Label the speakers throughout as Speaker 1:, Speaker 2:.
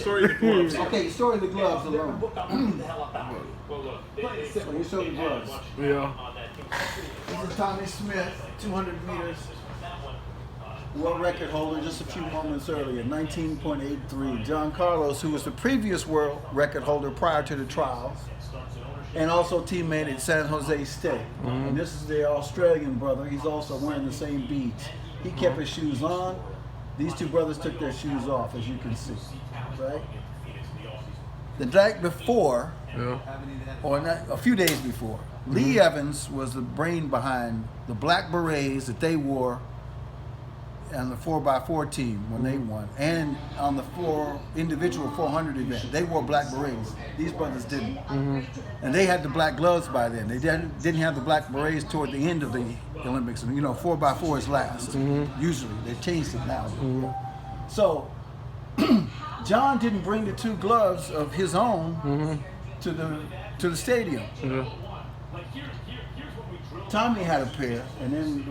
Speaker 1: story of the gloves.
Speaker 2: Okay, story of the gloves alone. So you show the gloves.
Speaker 1: Yeah.
Speaker 2: This is Tommy Smith, 200 meters. World record holder just a few moments earlier, 19.83. John Carlos, who was the previous world record holder prior to the trials, and also teammate at San Jose State. And this is the Australian brother. He's also wearing the same beads. He kept his shoes on. These two brothers took their shoes off, as you can see, right? The night before, or a few days before, Lee Evans was the brain behind the black berets that they wore on the 4x4 team when they won, and on the individual 400 event, they wore black berets. These brothers didn't, and they had the black gloves by then. They didn't have the black berets toward the end of the Olympics. And 4x4 is last. Usually, they've changed it now. So, John didn't bring the two gloves of his own to the stadium. Tommy had a pair, and then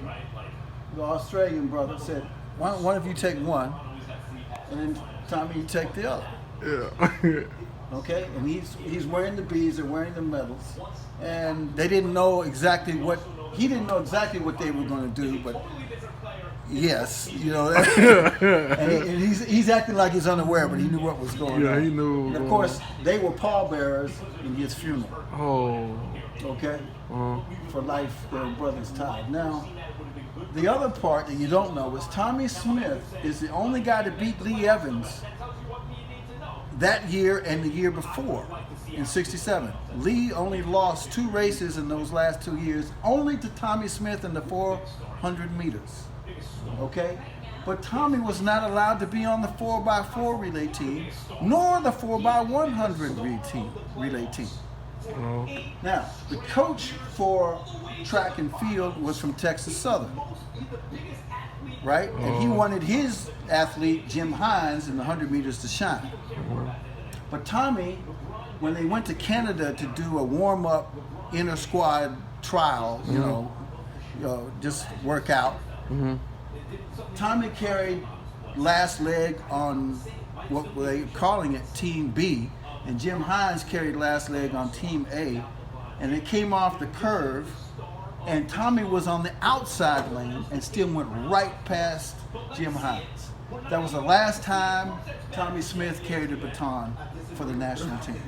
Speaker 2: the Australian brother said, "Why don't one of you take one, and then Tommy, you take the other."
Speaker 1: Yeah.
Speaker 2: Okay, and he's wearing the beads, they're wearing the medals, and they didn't know exactly what he didn't know exactly what they were going to do, but yes, and he's acting like he's unaware, but he knew what was going on.
Speaker 1: Yeah, he knew.
Speaker 2: And of course, they were pallbearers in his funeral.
Speaker 1: Oh.
Speaker 2: Okay, for life, their brothers tied. Now, the other part that you don't know is Tommy Smith is the only guy to beat Lee Evans that year and the year before in '67. Lee only lost 2 races in those last 2 years, only to Tommy Smith in the 400 meters. Okay? But Tommy was not allowed to be on the 4x4 relay team, nor the 4x100 relay team. Now, the coach for track and field was from Texas Southern, right? And he wanted his athlete, Jim Hines, in the 100 meters to shine. But Tommy, when they went to Canada to do a warm-up inter-squad trial, just work out, Tommy carried last leg on what they're calling it Team B, and Jim Hines carried last leg on Team A, and they came off the curve, and Tommy was on the outside lane and still went right past Jim Hines. That was the last time Tommy Smith carried a baton for the national team.